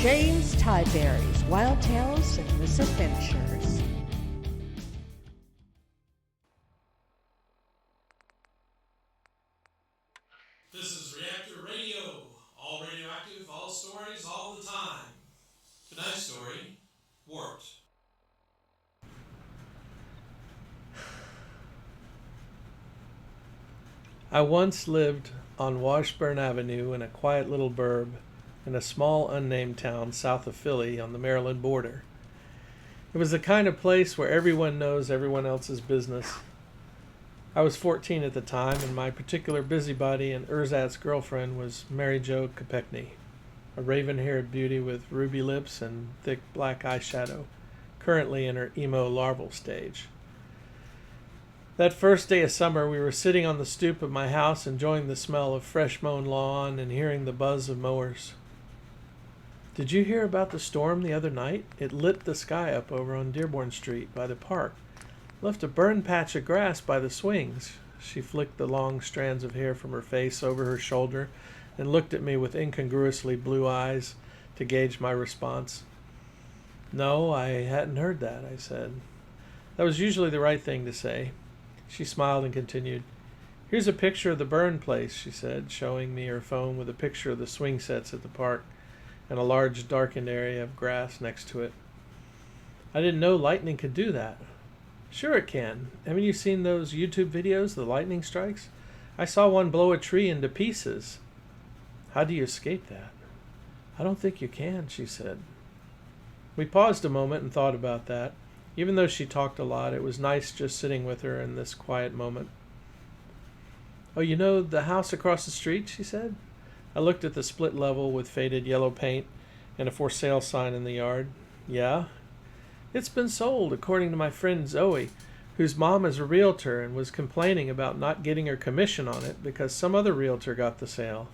James Tyberry's Wild Tales and Misadventures. This is Reactor Radio. All radioactive, all stories, all the time. Tonight's story, Warped. I once lived on Washburn Avenue in a quiet little burb in a small unnamed town south of Philly on the Maryland border. It was the kind of place where everyone knows everyone else's business. I was 14 at the time, and my particular busybody and ersatz girlfriend was Mary Jo Kopechne, a raven-haired beauty with ruby lips and thick black eyeshadow, currently in her emo larval stage. That first day of summer, we were sitting on the stoop of my house enjoying the smell of fresh mown lawn and hearing the buzz of mowers. "Did you hear about the storm the other night? It lit the sky up over on Dearborn Street by the park. Left a burned patch of grass by the swings." She flicked the long strands of hair from her face over her shoulder and looked at me with incongruously blue eyes to gauge my response. "No, I hadn't heard that," I said. That was usually the right thing to say. She smiled and continued. "Here's a picture of the burned place," she said, showing me her phone with a picture of the swing sets at the park and a large darkened area of grass next to it. "I didn't know lightning could do that." "Sure it can. Haven't you seen those YouTube videos, the lightning strikes? I saw one blow a tree into pieces." "How do you escape that?" "I don't think you can," she said. We paused a moment and thought about that. Even though she talked a lot, it was nice just sitting with her in this quiet moment. "Oh, you know the house across the street?" she said. I looked at the split level with faded yellow paint and a for sale sign in the yard. "Yeah. It's been sold, according to my friend Zoe, whose mom is a realtor and was complaining about not getting her commission on it because some other realtor got the sale."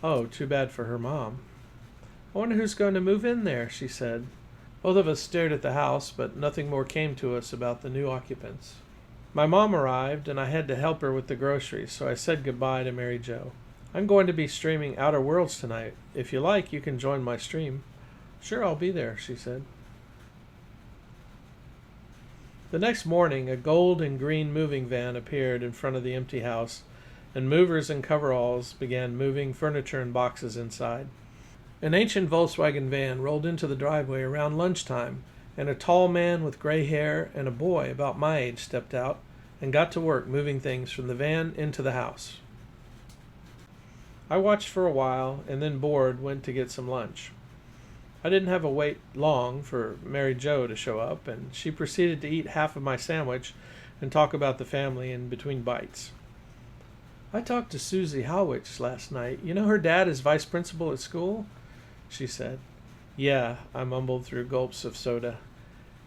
"Oh, too bad for her mom." "I wonder who's going to move in there," she said. Both of us stared at the house, but nothing more came to us about the new occupants. My mom arrived, and I had to help her with the groceries, so I said goodbye to Mary Jo. "I'm going to be streaming Outer Worlds tonight. If you like, you can join my stream." "Sure, I'll be there," she said. The next morning, a gold and green moving van appeared in front of the empty house, and movers in coveralls began moving furniture and boxes inside. An ancient Volkswagen van rolled into the driveway around lunchtime, and a tall man with gray hair and a boy about my age stepped out and got to work moving things from the van into the house. I watched for a while, and then, bored, went to get some lunch. I didn't have to wait long for Mary Jo to show up, and she proceeded to eat half of my sandwich and talk about the family in between bites. "I talked to Susie Howich last night. You know her dad is vice principal at school?" she said. "Yeah," I mumbled through gulps of soda.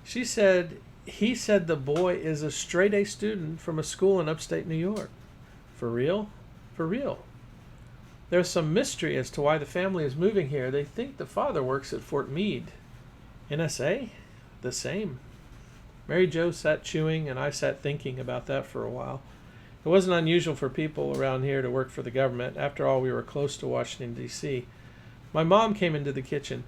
He said the boy is a straight-A student from a school in upstate New York." "For real?" "For real. There's some mystery as to why the family is moving here. They think the father works at Fort Meade." "NSA?" "The same." Mary Jo sat chewing, and I sat thinking about that for a while. It wasn't unusual for people around here to work for the government. After all, we were close to Washington, D.C. My mom came into the kitchen.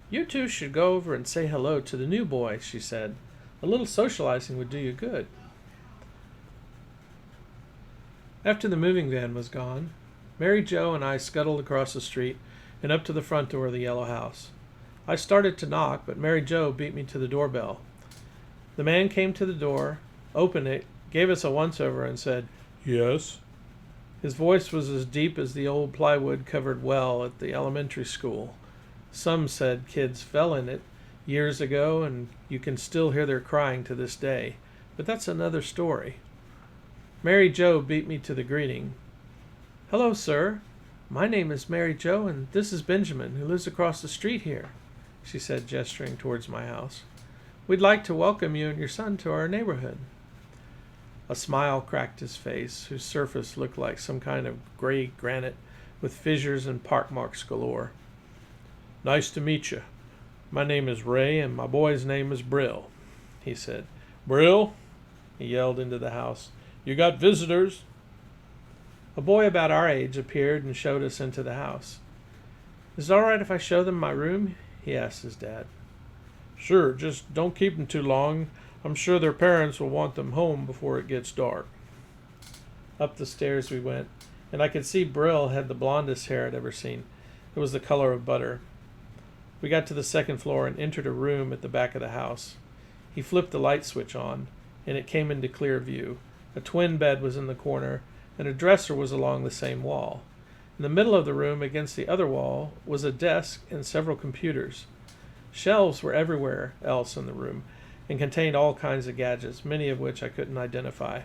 "You two should go over and say hello to the new boy," she said. "A little socializing would do you good." After the moving van was gone, Mary Jo and I scuttled across the street and up to the front door of the yellow house. I started to knock, but Mary Jo beat me to the doorbell. The man came to the door, opened it, gave us a once-over, and said, "Yes." His voice was as deep as the old plywood-covered well at the elementary school. Some said kids fell in it years ago, and you can still hear their crying to this day. But that's another story. Mary Jo beat me to the greeting. "Hello, sir. My name is Mary Jo, and this is Benjamin, who lives across the street here," she said, gesturing towards my house. "We'd like to welcome you and your son to our neighborhood." A smile cracked his face, whose surface looked like some kind of gray granite with fissures and pockmarks galore. "Nice to meet you. My name is Ray, and my boy's name is Brill," he said. "Brill," he yelled into the house, "you got visitors." A boy about our age appeared and showed us into the house. Is it all right if I show them my room? He asked his dad. Sure, just don't keep them too long. I'm sure their parents will want them home before it gets dark. Up the stairs we went, and I could see Brill had the blondest hair I'd ever seen. It was the color of butter. We got to the second floor and entered a room at the back of the house. He flipped the light switch on, and it came into clear view. A twin bed was in the corner, and a dresser was along the same wall. In the middle of the room, against the other wall, was a desk and several computers. Shelves were everywhere else in the room, and contained all kinds of gadgets, many of which I couldn't identify.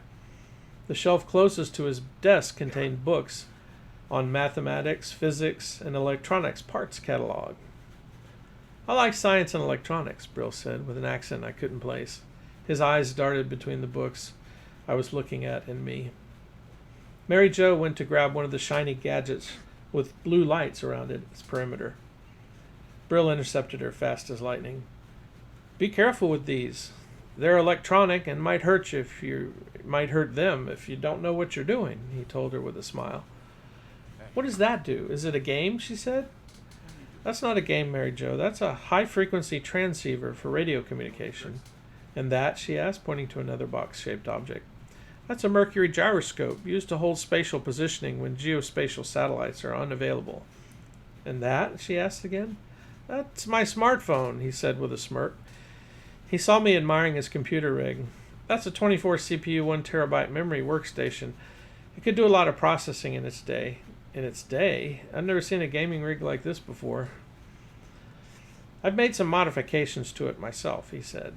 The shelf closest to his desk contained books on mathematics, physics, and electronics parts catalog. I like science and electronics, Brill said, with an accent I couldn't place. His eyes darted between the books I was looking at and me. Mary Jo went to grab one of the shiny gadgets with blue lights around its perimeter. Brill intercepted her fast as lightning. Be careful with these. They're electronic and might hurt them if you don't know what you're doing, he told her with a smile. What does that do? Is it a game? She said. That's not a game, Mary Jo. That's a high-frequency transceiver for radio communication. And that, she asked, pointing to another box-shaped object. That's a Mercury gyroscope used to hold spatial positioning when geospatial satellites are unavailable. And that, she asked again. That's my smartphone, he said with a smirk. He saw me admiring his computer rig. That's a 24 CPU, 1 terabyte memory workstation. It could do a lot of processing in its day. In its day? I've never seen a gaming rig like this before. I've made some modifications to it myself, he said.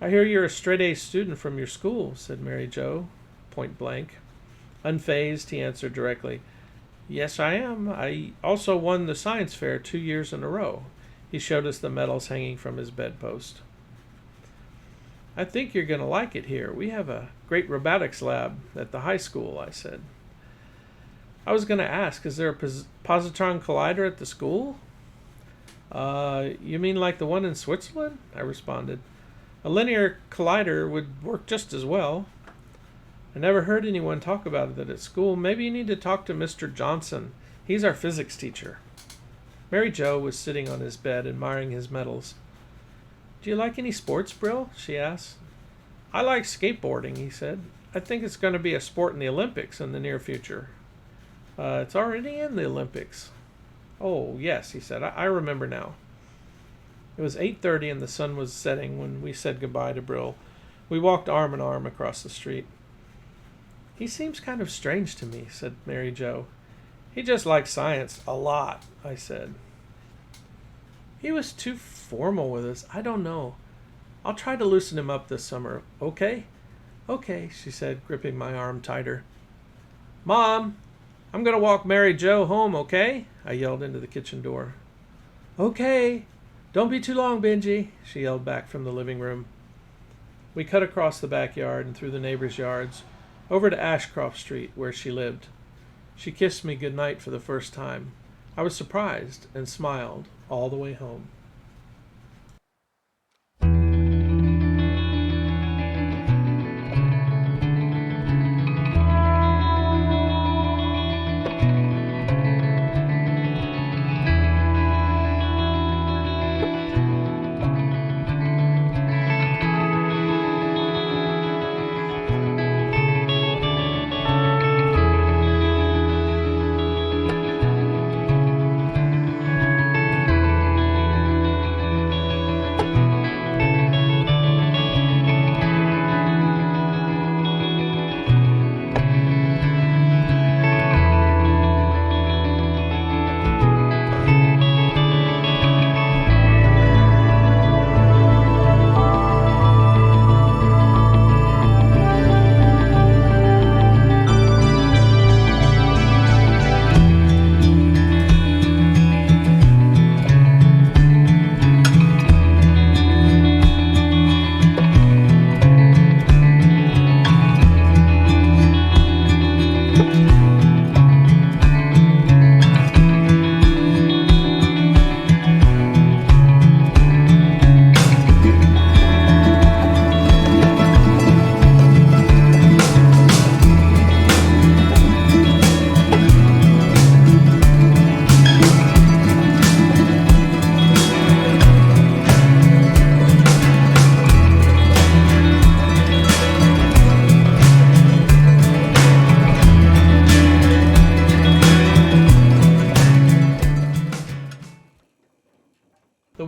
I hear you're a straight-A student from your school, said Mary Jo, point blank. Unfazed, he answered directly. Yes, I am. I also won the science fair 2 years in a row. He showed us the medals hanging from his bedpost. I think you're going to like it here. We have a great robotics lab at the high school, I said. I was going to ask, is there a positron collider at the school? You mean like the one in Switzerland? I responded. A linear collider would work just as well. I never heard anyone talk about it at school. Maybe you need to talk to Mr. Johnson. He's our physics teacher. Mary Jo was sitting on his bed, admiring his medals. Do you like any sports, Brill? She asked. I like skateboarding, he said. I think it's going to be a sport in the Olympics in the near future. It's already in the Olympics. Oh, yes, he said. I remember now. It was 8:30 and the sun was setting when we said goodbye to Brill. We walked arm in arm across the street. He seems kind of strange to me, said Mary Jo. He just likes science a lot, I said. He was too formal with us. I don't know. I'll try to loosen him up this summer, okay? Okay, she said, gripping my arm tighter. Mom, I'm going to walk Mary Jo home, okay? I yelled into the kitchen door. Okay. Don't be too long, Benji, she yelled back from the living room. We cut across the backyard and through the neighbors' yards, over to Ashcroft Street, where she lived. She kissed me good night for the first time. I was surprised and smiled all the way home.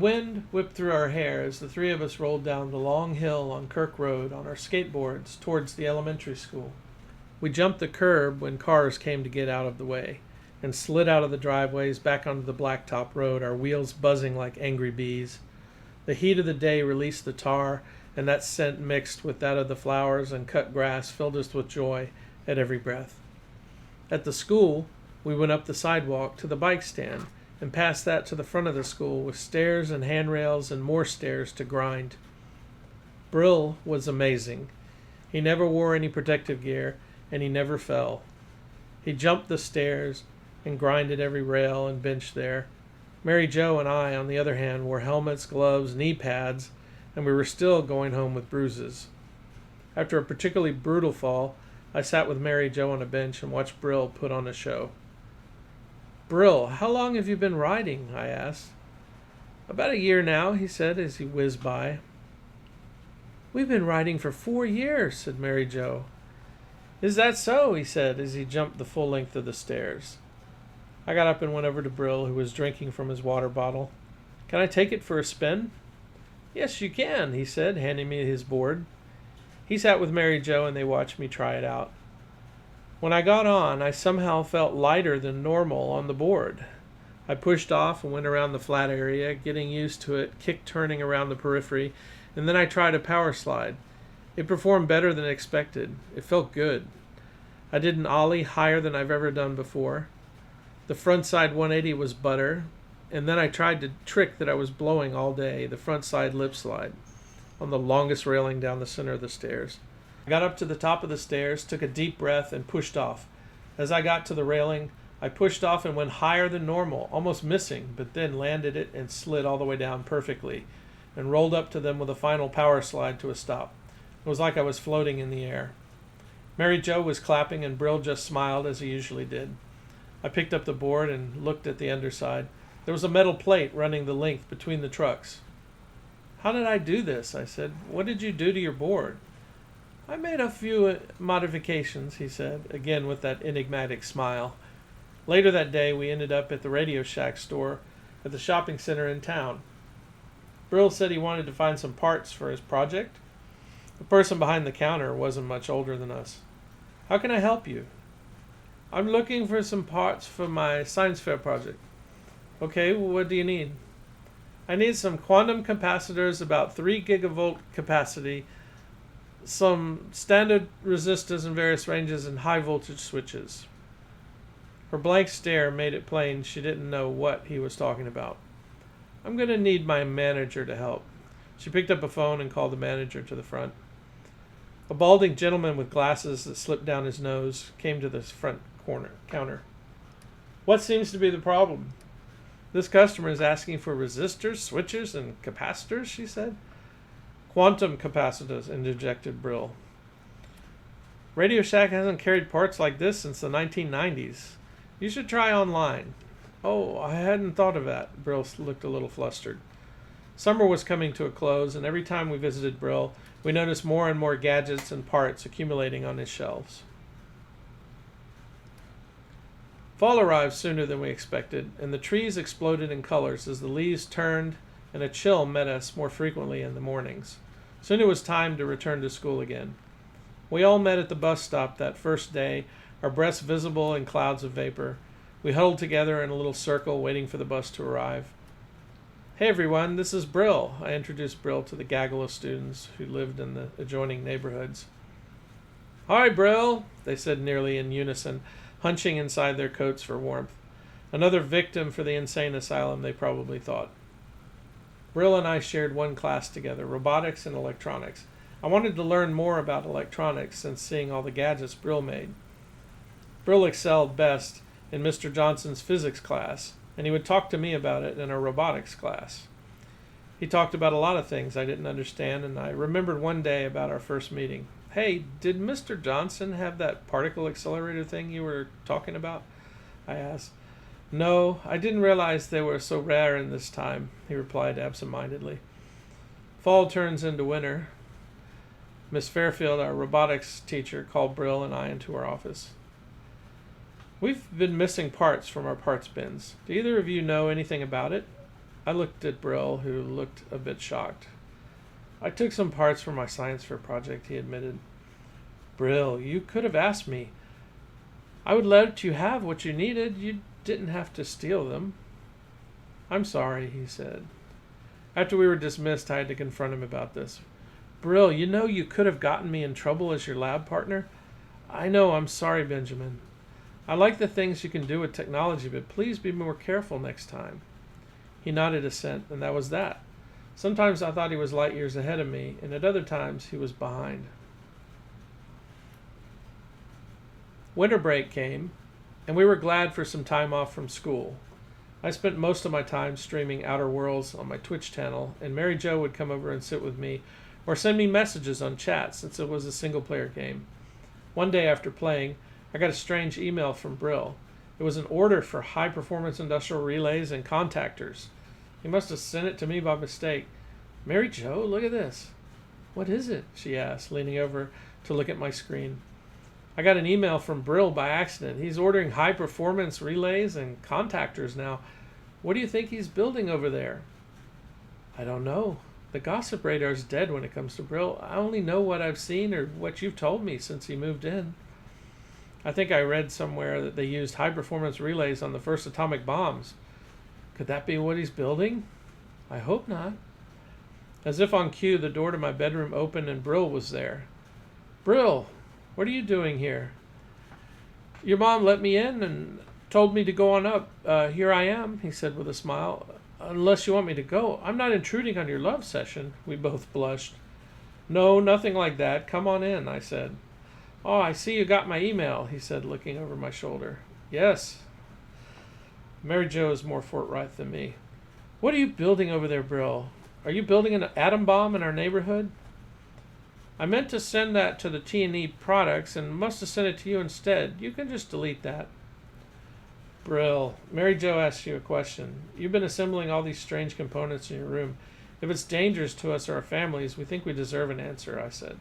wind whipped through our hair as the three of us rolled down the long hill on Kirk Road on our skateboards towards the elementary school. We jumped the curb when cars came to get out of the way, and slid out of the driveways back onto the blacktop road, our wheels buzzing like angry bees. The heat of the day released the tar, and that scent mixed with that of the flowers and cut grass filled us with joy at every breath. At the school, we went up the sidewalk to the bike stand, and past that to the front of the school with stairs and handrails and more stairs to grind. Brill was amazing. He never wore any protective gear, and he never fell. He jumped the stairs and grinded every rail and bench there. Mary Jo and I, on the other hand, wore helmets, gloves, knee pads, and we were still going home with bruises. After a particularly brutal fall, I sat with Mary Jo on a bench and watched Brill put on a show. "Brill, how long have you been riding?" I asked. "About a year now," he said as he whizzed by. "We've been riding for 4 years," said Mary Jo. "Is that so?" he said as he jumped the full length of the stairs. I got up and went over to Brill, who was drinking from his water bottle. "Can I take it for a spin?" "Yes, you can," he said, handing me his board. He sat with Mary Jo and they watched me try it out. When I got on, I somehow felt lighter than normal on the board. I pushed off and went around the flat area, getting used to it, kick-turning around the periphery, and then I tried a power slide. It performed better than expected. It felt good. I did an ollie higher than I've ever done before. The frontside 180 was butter, and then I tried the trick that I was blowing all day, the frontside lip slide, on the longest railing down the center of the stairs. I got up to the top of the stairs, took a deep breath, and pushed off. As I got to the railing, I pushed off and went higher than normal, almost missing, but then landed it and slid all the way down perfectly, and rolled up to them with a final power slide to a stop. It was like I was floating in the air. Mary Jo was clapping, and Brill just smiled as he usually did. I picked up the board and looked at the underside. There was a metal plate running the length between the trucks. "How did I do this?" I said. "What did you do to your board?" "I made a few modifications," he said, again with that enigmatic smile. Later that day, we ended up at the Radio Shack store at the shopping center in town. Brill said he wanted to find some parts for his project. The person behind the counter wasn't much older than us. "How can I help you?" "I'm looking for some parts for my science fair project." "Okay, well, what do you need?" "I need some quantum capacitors about 3 gigavolt capacity, some standard resistors in various ranges, and high voltage switches." Her blank stare made it plain she didn't know what he was talking about. "I'm going to need my manager to help." She picked up a phone and called the manager to the front. A balding gentleman with glasses that slipped down his nose came to the front counter. "What seems to be the problem?" "This customer is asking for resistors, switches, and capacitors," she said. "Quantum capacitors," interjected Brill. "Radio Shack hasn't carried parts like this since the 1990s. You should try online." "Oh, I hadn't thought of that." Brill looked a little flustered. Summer was coming to a close, and every time we visited Brill, we noticed more and more gadgets and parts accumulating on his shelves. Fall arrived sooner than we expected, and the trees exploded in colors as the leaves turned, and a chill met us more frequently in the mornings. Soon it was time to return to school again. We all met at the bus stop that first day, our breaths visible in clouds of vapor. We huddled together in a little circle, waiting for the bus to arrive. "Hey everyone, this is Brill." I introduced Brill to the gaggle of students who lived in the adjoining neighborhoods. "Hi, Brill," they said nearly in unison, hunching inside their coats for warmth. Another victim for the insane asylum, they probably thought. Brill and I shared one class together, robotics and electronics. I wanted to learn more about electronics since seeing all the gadgets Brill made. Brill excelled best in Mr. Johnson's physics class, and he would talk to me about it in our robotics class. He talked about a lot of things I didn't understand, and I remembered one day about our first meeting. "Hey, did Mr. Johnson have that particle accelerator thing you were talking about?" I asked. "No, I didn't realize they were so rare in this time," he replied absent-mindedly. Fall turns into winter. Miss Fairfield, our robotics teacher, called Brill and I into her office. "We've been missing parts from our parts bins. Do either of you know anything about it?" I looked at Brill, who looked a bit shocked. I took some parts for my science fair project, he admitted. Brill, you could have asked me. I would let you have what you needed. You didn't have to steal them. I'm sorry, he said. After we were dismissed, I had to confront him about this. Brill, you know you could have gotten me in trouble as your lab partner. I know, I'm sorry, Benjamin. I like the things you can do with technology, but please be more careful next time. He nodded assent, and that was that. Sometimes I thought he was light years ahead of me, and at other times he was behind. Winter break came, and we were glad for some time off from school. I spent most of my time streaming Outer Worlds on my Twitch channel, and Mary Jo would come over and sit with me, or send me messages on chat since it was a single-player game. One day after playing, I got a strange email from Brill. It was an order for high-performance industrial relays and contactors. He must have sent it to me by mistake. Mary Jo, look at this. What is it? She asked, leaning over to look at my screen. I got an email from Brill by accident. He's ordering high-performance relays and contactors now. What do you think he's building over there? I don't know. The gossip radar's dead when it comes to Brill. I only know what I've seen or what you've told me since he moved in. I think I read somewhere that they used high-performance relays on the first atomic bombs. Could that be what he's building? I hope not. As if on cue, the door to my bedroom opened and Brill was there. Brill, what are you doing here? Your mom let me in and told me to go on up. Here I am, he said with a smile. Unless you want me to go. I'm not intruding on your love session. We both blushed. No, nothing like that. Come on in, I said. Oh, I see you got my email, he said, looking over my shoulder. Yes. Mary Jo is more forthright than me. What are you building over there, Brill? Are you building an atom bomb in our neighborhood? I meant to send that to the T&E products and must have sent it to you instead. You can just delete that. Brill, Mary Jo asked you a question. You've been assembling all these strange components in your room. If it's dangerous to us or our families, we think we deserve an answer, I said.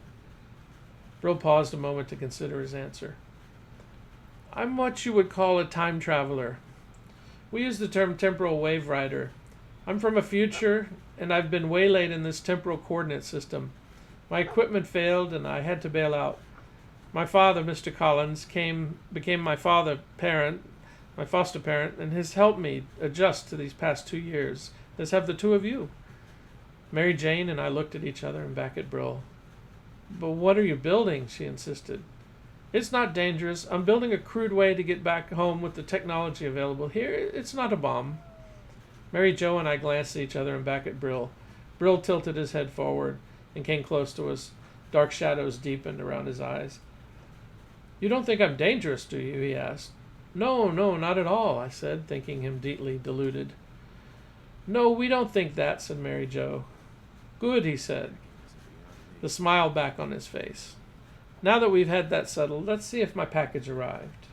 Brill paused a moment to consider his answer. I'm what you would call a time traveler. We use the term temporal wave rider. I'm from a future, and I've been waylaid in this temporal coordinate system. My equipment failed, and I had to bail out. My father, Mr. Collins, became my foster parent, and has helped me adjust to these past 2 years, as have the two of you. Mary Jane and I looked at each other and back at Brill. But what are you building? She insisted. It's not dangerous. I'm building a crude way to get back home with the technology available here. It's not a bomb. Mary Jo and I glanced at each other and back at Brill. Brill tilted his head forward and came close to us. Dark shadows deepened around his eyes. You don't think I'm dangerous, do you? He asked. No, not at all, I said, thinking him deeply deluded. No, we don't think that, said Mary Jo. Good, he said, the smile back on his face. Now that we've had that settled, let's see if my package arrived.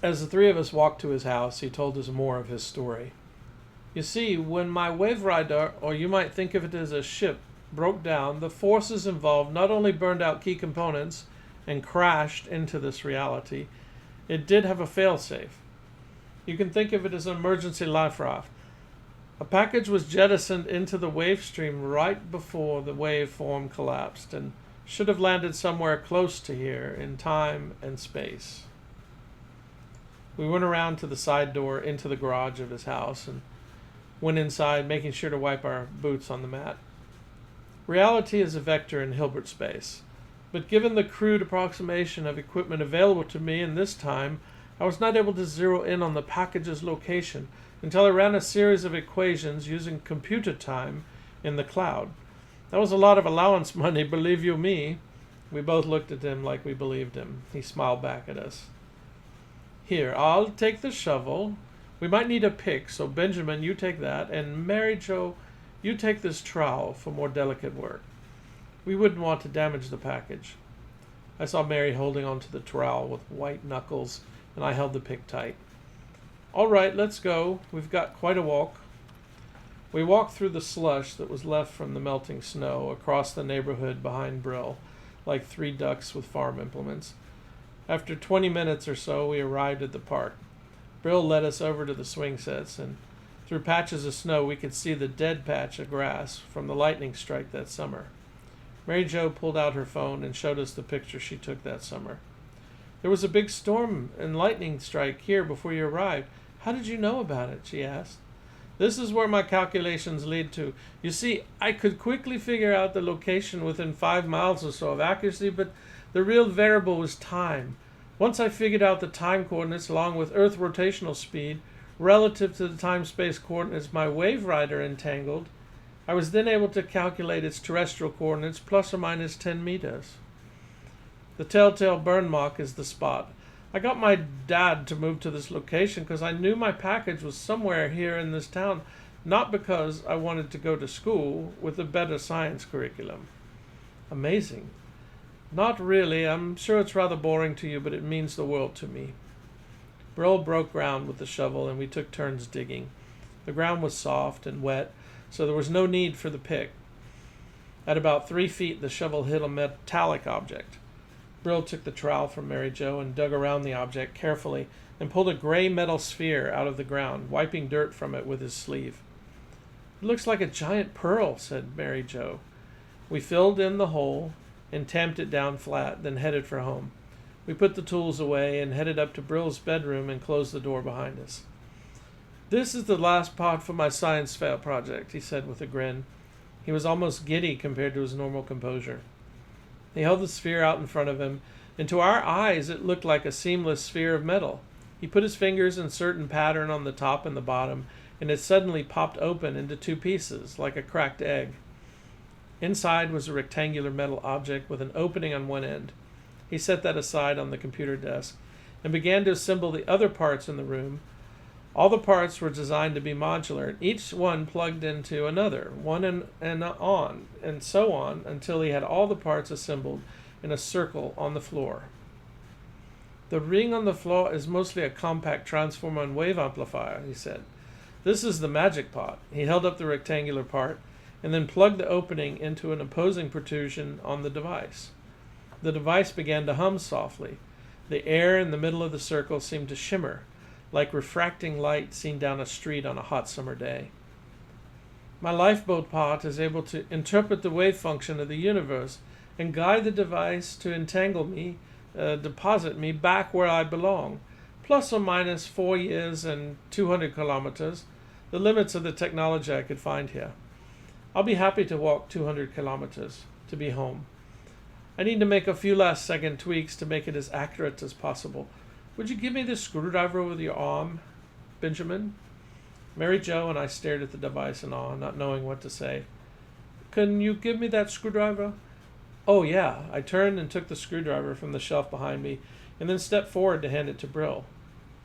As the three of us walked to his house, he told us more of his story. You see, when my wave rider, or you might think of it as a ship, broke down, the forces involved not only burned out key components and crashed into this reality, it did have a failsafe. You can think of it as an emergency life raft. A package was jettisoned into the wave stream right before the waveform collapsed and should have landed somewhere close to here in time and space. We went around to the side door into the garage of his house and went inside, making sure to wipe our boots on the mat. Reality is a vector in Hilbert space, but given the crude approximation of equipment available to me in this time, I was not able to zero in on the package's location until I ran a series of equations using computer time in the cloud. That was a lot of allowance money, believe you me. We both looked at him like we believed him. He smiled back at us. Here, I'll take the shovel. We might need a pick, so Benjamin, you take that, and Mary Jo, you take this trowel for more delicate work. We wouldn't want to damage the package. I saw Mary holding onto the trowel with white knuckles, and I held the pick tight. All right, let's go. We've got quite a walk. We walked through the slush that was left from the melting snow across the neighborhood behind Brill, like three ducks with farm implements. After 20 minutes or so, we arrived at the park. Brill led us over to the swing sets, and through patches of snow we could see the dead patch of grass from the lightning strike that summer. Mary Jo pulled out her phone and showed us the picture she took that summer. There was a big storm and lightning strike here before you arrived. How did you know about it? She asked. This is where my calculations lead to. You see, I could quickly figure out the location within 5 miles or so of accuracy, but the real variable was time. Once I figured out the time coordinates along with Earth rotational speed relative to the time-space coordinates my wave rider entangled, I was then able to calculate its terrestrial coordinates plus or minus 10 meters. The telltale burn mark is the spot. I got my dad to move to this location because I knew my package was somewhere here in this town, not because I wanted to go to school with a better science curriculum. Amazing. Not really. I'm sure it's rather boring to you, but it means the world to me. Brill broke ground with the shovel, and we took turns digging. The ground was soft and wet, so there was no need for the pick. At about 3 feet, the shovel hit a metallic object. Brill took the trowel from Mary Jo and dug around the object carefully and pulled a gray metal sphere out of the ground, wiping dirt from it with his sleeve. It looks like a giant pearl, said Mary Jo. We filled in the hole and tamped it down flat, then headed for home. We put the tools away and headed up to Brill's bedroom and closed the door behind us. This is the last part for my science fair project, he said with a grin. He was almost giddy compared to his normal composure. He held the sphere out in front of him, and to our eyes it looked like a seamless sphere of metal. He put his fingers in a certain pattern on the top and the bottom, and it suddenly popped open into 2 pieces, like a cracked egg. Inside was a rectangular metal object with an opening on one end. He set that aside on the computer desk and began to assemble the other parts in the room. All the parts were designed to be modular, and each one plugged into another, one and on, and so on, until he had all the parts assembled in a circle on the floor. The ring on the floor is mostly a compact transformer and wave amplifier, he said. This is the magic pot. He held up the rectangular part and then plugged the opening into an opposing protrusion on the device. The device began to hum softly. The air in the middle of the circle seemed to shimmer, like refracting light seen down a street on a hot summer day. My lifeboat pot is able to interpret the wave function of the universe and guide the device to deposit me back where I belong, plus or minus 4 years and 200 kilometers, the limits of the technology I could find here. I'll be happy to walk 200 kilometers to be home. I need to make a few last second tweaks to make it as accurate as possible. Would you give me this screwdriver with your arm, Benjamin? Mary Jo and I stared at the device in awe, not knowing what to say. Can you give me that screwdriver? Oh, yeah. I turned and took the screwdriver from the shelf behind me and then stepped forward to hand it to Brill.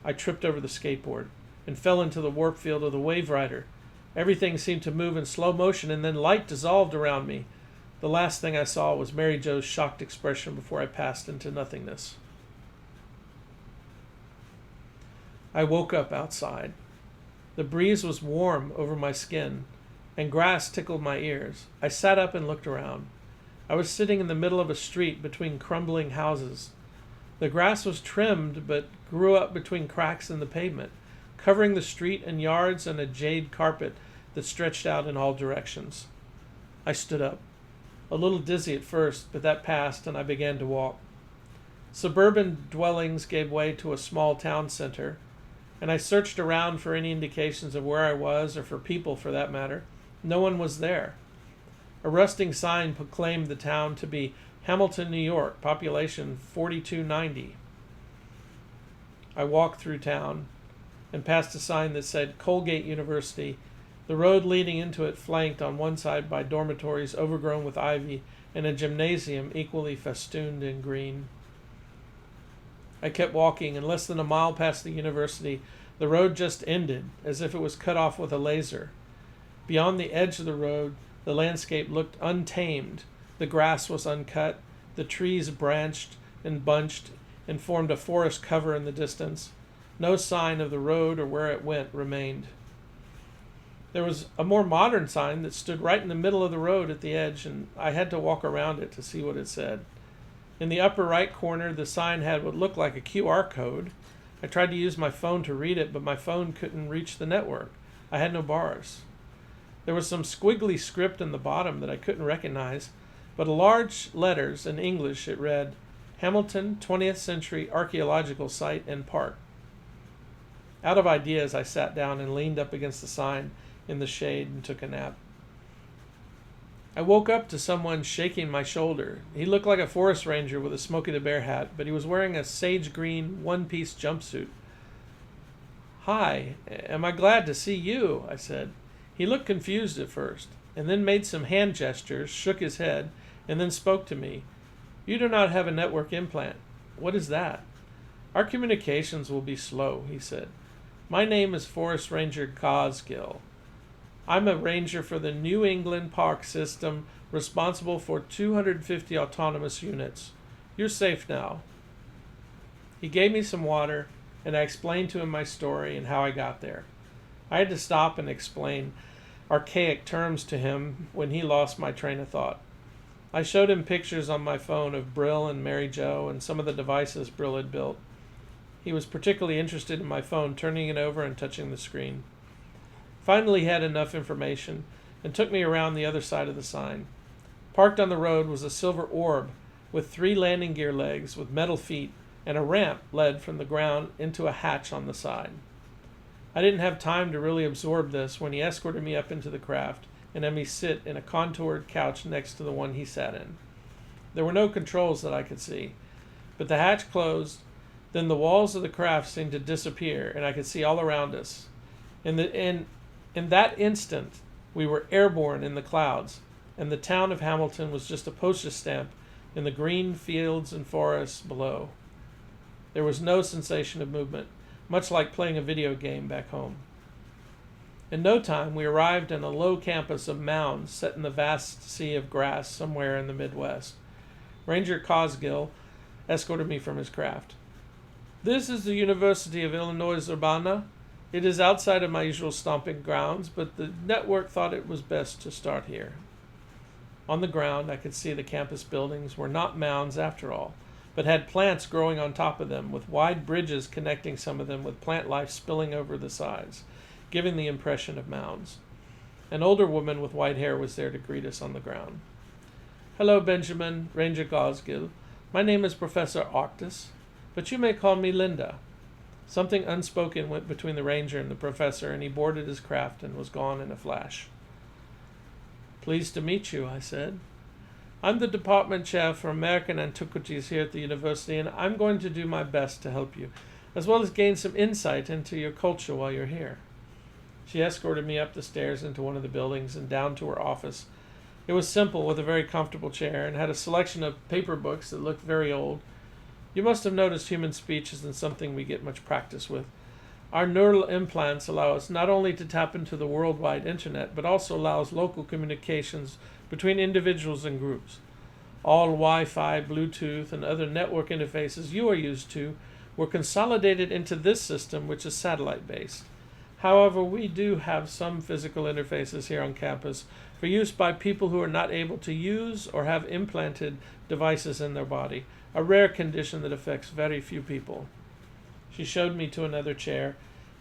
I tripped over the skateboard and fell into the warp field of the wave rider. Everything seemed to move in slow motion, and then light dissolved around me. The last thing I saw was Mary Jo's shocked expression before I passed into nothingness. I woke up outside. The breeze was warm over my skin, and grass tickled my ears. I sat up and looked around. I was sitting in the middle of a street between crumbling houses. The grass was trimmed but grew up between cracks in the pavement, covering the street and yards and a jade carpet that stretched out in all directions. I stood up, a little dizzy at first, but that passed and I began to walk. Suburban dwellings gave way to a small town center, and I searched around for any indications of where I was, or for people for that matter. No one was there. A rusting sign proclaimed the town to be Hamilton, New York, population 4290. I walked through town and passed a sign that said Colgate University, the road leading into it flanked on one side by dormitories overgrown with ivy and a gymnasium equally festooned in green. I kept walking, and less than a mile past the university, the road just ended, as if it was cut off with a laser. Beyond the edge of the road, the landscape looked untamed. The grass was uncut, the trees branched and bunched and formed a forest cover in the distance. No sign of the road or where it went remained. There was a more modern sign that stood right in the middle of the road at the edge, and I had to walk around it to see what it said. In the upper right corner, the sign had what looked like a QR code. I tried to use my phone to read it, but my phone couldn't reach the network. I had no bars. There was some squiggly script in the bottom that I couldn't recognize, but in large letters in English it read, Hamilton 20th Century Archaeological Site and Park. Out of ideas, I sat down and leaned up against the sign in the shade and took a nap. I woke up to someone shaking my shoulder. He looked like a forest ranger with a Smokey the Bear hat, but he was wearing a sage green one-piece jumpsuit. Hi, am I glad to see you? I said. He looked confused at first, and then made some hand gestures, shook his head, and then spoke to me. You do not have a network implant. What is that? Our communications will be slow, he said. My name is Forest Ranger Cosgill. I'm a ranger for the New England Park System, responsible for 250 autonomous units. You're safe now. He gave me some water, and I explained to him my story and how I got there. I had to stop and explain archaic terms to him when he lost my train of thought. I showed him pictures on my phone of Brill and Mary Jo and some of the devices Brill had built. He was particularly interested in my phone, turning it over and touching the screen. Finally, he had enough information and took me around the other side of the sign. Parked on the road was a silver orb with 3 landing gear legs with metal feet, and a ramp led from the ground into a hatch on the side. I didn't have time to really absorb this when he escorted me up into the craft and had me sit in a contoured couch next to the one he sat in. There were no controls that I could see, but the hatch closed, then the walls of the craft seemed to disappear, and I could see all around us. In that instant, we were airborne in the clouds, and the town of Hamilton was just a postage stamp in the green fields and forests below. There was no sensation of movement, much like playing a video game back home. In no time, we arrived in a low campus of mounds set in the vast sea of grass somewhere in the Midwest. Ranger Cosgill escorted me from his craft. This is the University of Illinois-Urbana. It is outside of my usual stomping grounds, but the network thought it was best to start here. On the ground, I could see the campus buildings were not mounds after all, but had plants growing on top of them, with wide bridges connecting some of them with plant life spilling over the sides, giving the impression of mounds. An older woman with white hair was there to greet us on the ground. Hello, Benjamin, Ranger Cosgill. My name is Professor Arctus, but you may call me Linda. Something unspoken went between the ranger and the professor, and he boarded his craft and was gone in a flash. Pleased to meet you, I said. I'm the department chair for American Antiquities here at the university, and I'm going to do my best to help you, as well as gain some insight into your culture while you're here. She escorted me up the stairs into one of the buildings and down to her office. It was simple, with a very comfortable chair, and had a selection of paper books that looked very old. You must have noticed human speech isn't something we get much practice with. Our neural implants allow us not only to tap into the worldwide internet, but also allows local communications between individuals and groups. All Wi-Fi, Bluetooth, and other network interfaces you are used to were consolidated into this system, which is satellite-based. However, we do have some physical interfaces here on campus for use by people who are not able to use or have implanted devices in their body, a rare condition that affects very few people. She showed me to another chair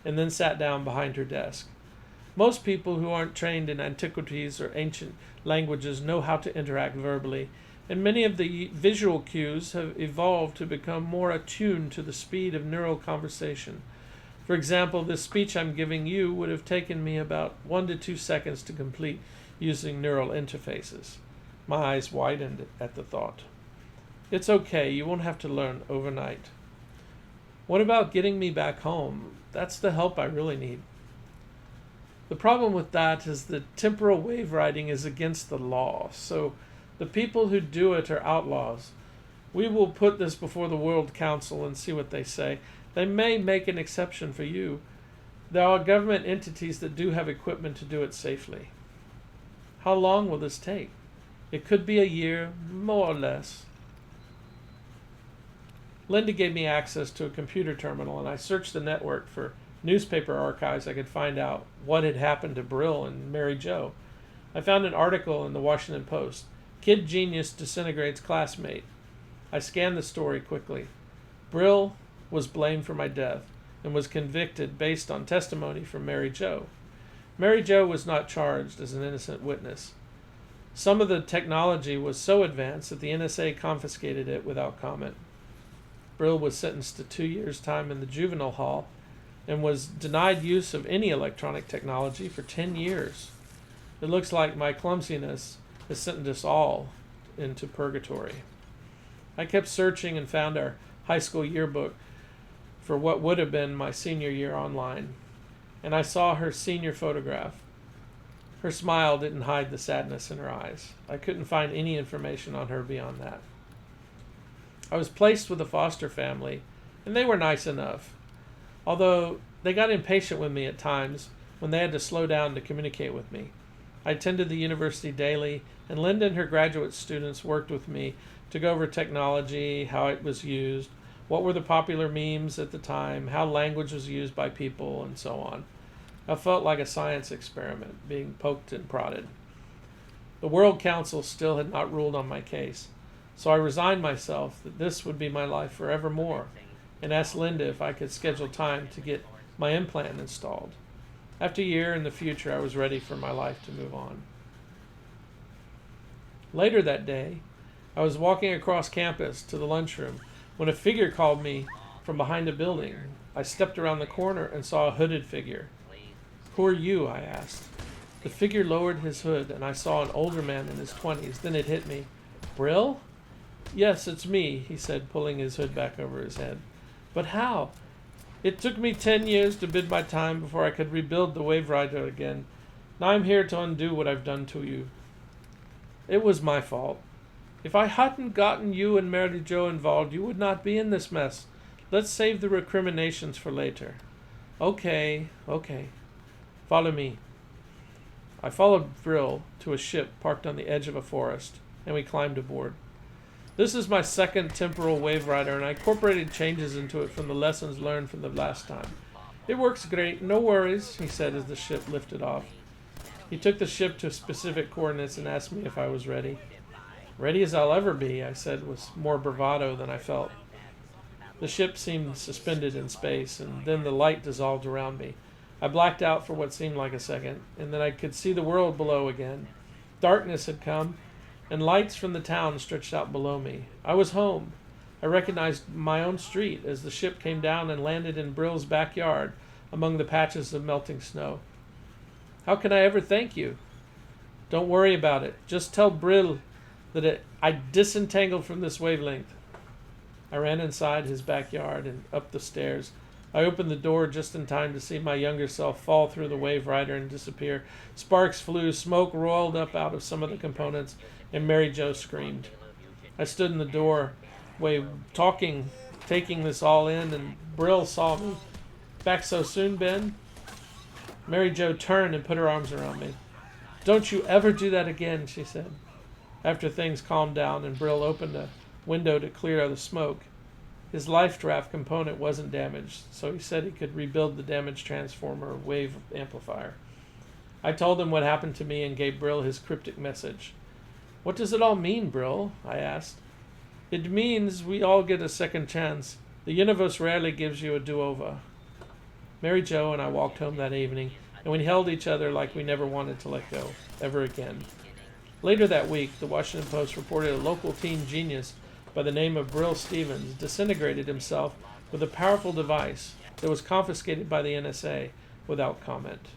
and then sat down behind her desk. Most people who aren't trained in antiquities or ancient languages know how to interact verbally, and many of the visual cues have evolved to become more attuned to the speed of neural conversation. For example, this speech I'm giving you would have taken me about 1 to 2 seconds to complete using neural interfaces. My eyes widened at the thought. It's okay, you won't have to learn overnight. What about getting me back home? That's the help I really need. The problem with that is that temporal wave riding is against the law, so the people who do it are outlaws. We will put this before the World Council and see what they say. They may make an exception for you. There are government entities that do have equipment to do it safely. How long will this take? It could be a year, more or less. Linda gave me access to a computer terminal, and I searched the network for newspaper archives I could find out what had happened to Brill and Mary Jo. I found an article in the Washington Post. Kid genius disintegrates classmate. I scanned the story quickly. Brill was blamed for my death and was convicted based on testimony from Mary Jo. Mary Jo was not charged as an innocent witness. Some of the technology was so advanced that the NSA confiscated it without comment. Brill was sentenced to 2 years' time in the juvenile hall and was denied use of any electronic technology for 10 years. It looks like my clumsiness has sent us all into purgatory. I kept searching and found our high school yearbook for what would have been my senior year online, and I saw her senior photograph. Her smile didn't hide the sadness in her eyes. I couldn't find any information on her beyond that. I was placed with a foster family, and they were nice enough, although they got impatient with me at times when they had to slow down to communicate with me. I attended the university daily, and Linda and her graduate students worked with me to go over technology, how it was used, what were the popular memes at the time, how language was used by people, and so on. I felt like a science experiment, being poked and prodded. The World Council still had not ruled on my case, so I resigned myself that this would be my life forevermore, and asked Linda if I could schedule time to get my implant installed. After a year in the future, I was ready for my life to move on. Later that day, I was walking across campus to the lunchroom when a figure called me from behind a building. I stepped around the corner and saw a hooded figure. "Who are you?" I asked. The figure lowered his hood, and I saw an older man in his 20s. Then it hit me. "Brill?" "Yes, it's me," he said, pulling his hood back over his head. "But how?" "It took me 10 years to bid my time before I could rebuild the Wave Rider again. Now I'm here to undo what I've done to you. It was my fault. If I hadn't gotten you and Mary Jo involved, you would not be in this mess. Let's save the recriminations for later." Okay. Follow me." I followed Brill to a ship parked on the edge of a forest, and we climbed aboard. This is my second temporal wave rider, and I incorporated changes into it from the lessons learned from the last time. "It works great, no worries," he said as the ship lifted off. He took the ship to specific coordinates and asked me if I was ready. "Ready as I'll ever be," I said with more bravado than I felt. The ship seemed suspended in space, and then the light dissolved around me. I blacked out for what seemed like a second, and then I could see the world below again. Darkness had come, and lights from the town stretched out below me. I was home. I recognized my own street as the ship came down and landed in Brill's backyard among the patches of melting snow. "How can I ever thank you?" "Don't worry about it. Just tell Brill that I disentangled from this wavelength." I ran inside his backyard and up the stairs. I opened the door just in time to see my younger self fall through the wave rider and disappear. Sparks flew, smoke roiled up out of some of the components, and Mary Jo screamed. I stood in the doorway talking, taking this all in, and Brill saw me. "Back so soon, Ben?" Mary Jo turned and put her arms around me. "Don't you ever do that again," she said. After things calmed down and Brill opened a window to clear the smoke, His life draft component wasn't damaged, so he said he could rebuild the damaged transformer wave amplifier. I told him what happened to me and gave Brill his cryptic message. "What does it all mean, Brill?" I asked. "It means we all get a second chance. The universe rarely gives you a do-over." Mary Jo and I walked home that evening, and we held each other like we never wanted to let go, ever again. Later that week, the Washington Post reported a local teen genius by the name of Brill Stevens disintegrated himself with a powerful device that was confiscated by the NSA without comment.